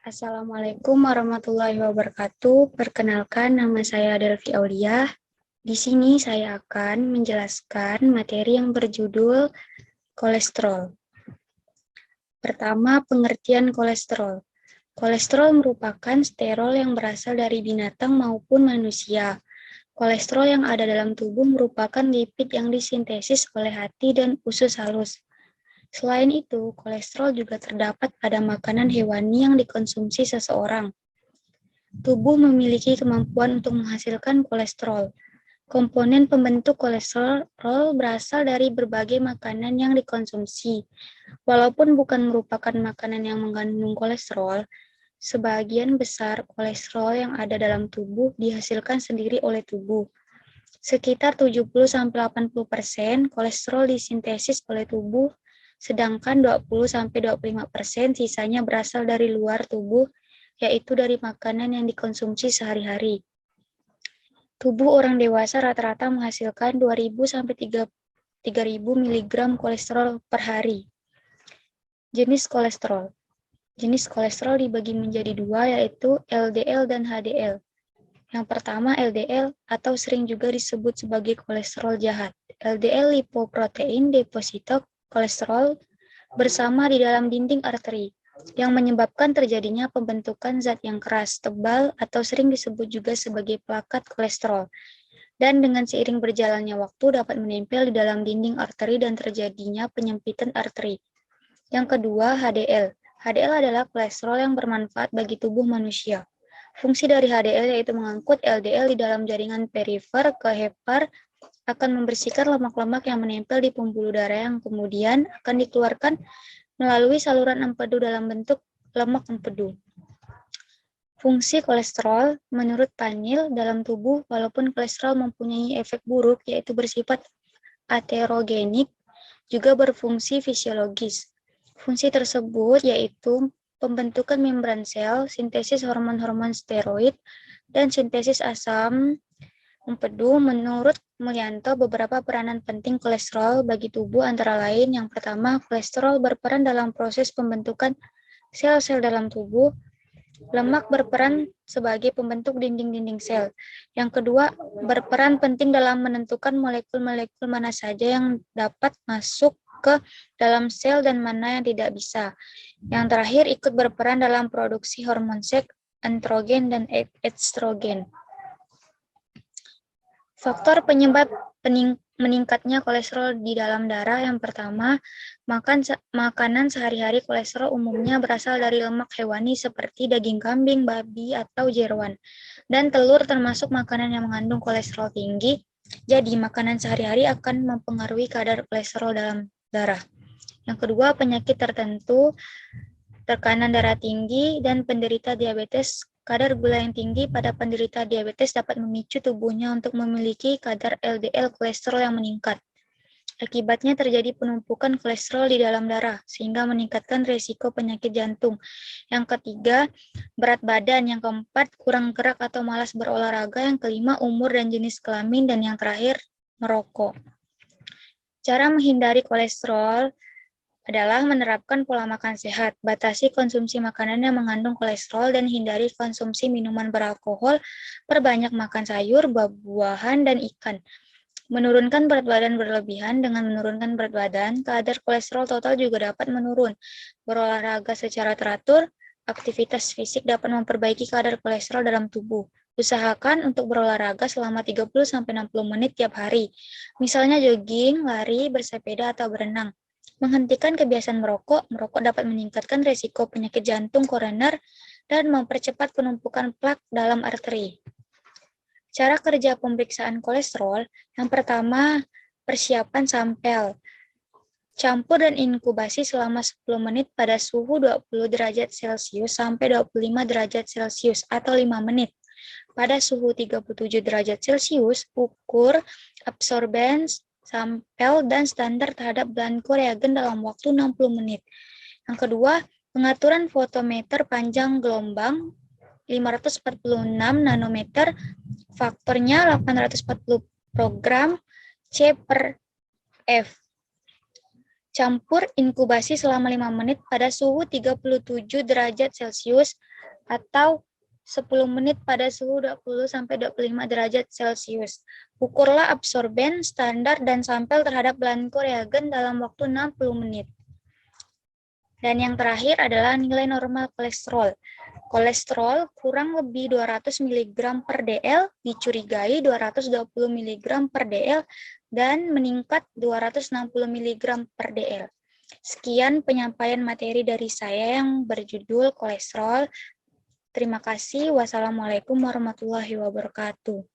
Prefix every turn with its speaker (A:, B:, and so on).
A: Assalamualaikum warahmatullahi wabarakatuh. Perkenalkan, nama saya Delvi Aulia. Di sini saya akan menjelaskan materi yang berjudul kolesterol. Pertama, pengertian kolesterol. Kolesterol merupakan sterol yang berasal dari binatang maupun manusia. Kolesterol yang ada dalam tubuh merupakan lipid yang disintesis oleh hati dan usus halus. Selain itu, kolesterol juga terdapat pada makanan hewani yang dikonsumsi seseorang. Tubuh memiliki kemampuan untuk menghasilkan kolesterol. Komponen pembentuk kolesterol berasal dari berbagai makanan yang dikonsumsi. Walaupun bukan merupakan makanan yang mengandung kolesterol, sebagian besar kolesterol yang ada dalam tubuh dihasilkan sendiri oleh tubuh. Sekitar 70-80% kolesterol disintesis oleh tubuh, sedangkan 20-25% sisanya berasal dari luar tubuh, yaitu dari makanan yang dikonsumsi sehari-hari. Tubuh orang dewasa rata-rata menghasilkan 2.000-3.000 mg kolesterol per hari. Jenis kolesterol. Jenis kolesterol dibagi menjadi dua, yaitu LDL dan HDL. Yang pertama LDL atau sering juga disebut sebagai kolesterol jahat. LDL lipoprotein deposito kolesterol bersama di dalam dinding arteri yang menyebabkan terjadinya pembentukan zat yang keras, tebal, atau sering disebut juga sebagai plakat kolesterol. Dan dengan seiring berjalannya waktu dapat menempel di dalam dinding arteri dan terjadinya penyempitan arteri. Yang kedua, HDL. HDL adalah kolesterol yang bermanfaat bagi tubuh manusia. Fungsi dari HDL yaitu mengangkut LDL di dalam jaringan perifer ke hepar, akan membersihkan lemak-lemak yang menempel di pembuluh darah yang kemudian akan dikeluarkan melalui saluran empedu dalam bentuk lemak empedu. Fungsi kolesterol menurut Panil dalam tubuh, walaupun kolesterol mempunyai efek buruk yaitu bersifat aterogenik, juga berfungsi fisiologis. Fungsi tersebut yaitu pembentukan membran sel, sintesis hormon-hormon steroid, dan sintesis asam empedu. Menurut Mulyanto, beberapa peranan penting kolesterol bagi tubuh antara lain yang pertama, kolesterol berperan dalam proses pembentukan sel-sel dalam tubuh. Lemak berperan sebagai pembentuk dinding-dinding sel. Yang kedua, berperan penting dalam menentukan molekul-molekul mana saja yang dapat masuk ke dalam sel dan mana yang tidak bisa. Yang terakhir, ikut berperan dalam produksi hormon seks, androgen, dan estrogen. Faktor penyebab meningkatnya kolesterol di dalam darah yang pertama, makanan sehari-hari. Kolesterol umumnya berasal dari lemak hewani seperti daging kambing, babi, atau jeroan. Dan telur termasuk makanan yang mengandung kolesterol tinggi. Jadi, makanan sehari-hari akan mempengaruhi kadar kolesterol dalam darah. Yang kedua, penyakit tertentu, tekanan darah tinggi, dan penderita diabetes. Kadar gula yang tinggi pada penderita diabetes dapat memicu tubuhnya untuk memiliki kadar LDL kolesterol yang meningkat. Akibatnya terjadi penumpukan kolesterol di dalam darah, sehingga meningkatkan risiko penyakit jantung. Yang ketiga, berat badan. Yang keempat, kurang gerak atau malas berolahraga. Yang kelima, umur dan jenis kelamin. Dan yang terakhir, merokok. Cara menghindari kolesterol adalah menerapkan pola makan sehat, batasi konsumsi makanan yang mengandung kolesterol, dan hindari konsumsi minuman beralkohol, perbanyak makan sayur, buah-buahan, dan ikan. Menurunkan berat badan berlebihan. Dengan menurunkan berat badan, kadar kolesterol total juga dapat menurun. Berolahraga secara teratur, aktivitas fisik dapat memperbaiki kadar kolesterol dalam tubuh. Usahakan untuk berolahraga selama 30-60 menit tiap hari. Misalnya jogging, lari, bersepeda, atau berenang. Menghentikan kebiasaan merokok dapat meningkatkan risiko penyakit jantung koroner dan mempercepat penumpukan plak dalam arteri. Cara kerja pemeriksaan kolesterol, yang pertama, persiapan sampel. Campur dan inkubasi selama 10 menit pada suhu 20 derajat Celcius sampai 25 derajat Celcius atau 5 menit. Pada suhu 37 derajat Celcius, ukur absorbens sampel dan standar terhadap blanko reagen dalam waktu 60 menit. Yang kedua, pengaturan fotometer panjang gelombang 546 nanometer, faktornya 840 program C per F. Campur inkubasi selama 5 menit pada suhu 37 derajat Celcius atau 10 menit pada suhu 20-25 derajat Celcius. Ukurlah absorben, standar, dan sampel terhadap blanko reagen dalam waktu 60 menit. Dan yang terakhir adalah nilai normal kolesterol. Kolesterol kurang lebih 200 mg per dl, dicurigai 220 mg per dl, dan meningkat 260 mg per dl. Sekian penyampaian materi dari saya yang berjudul kolesterol. Terima kasih. Wassalamualaikum warahmatullahi wabarakatuh.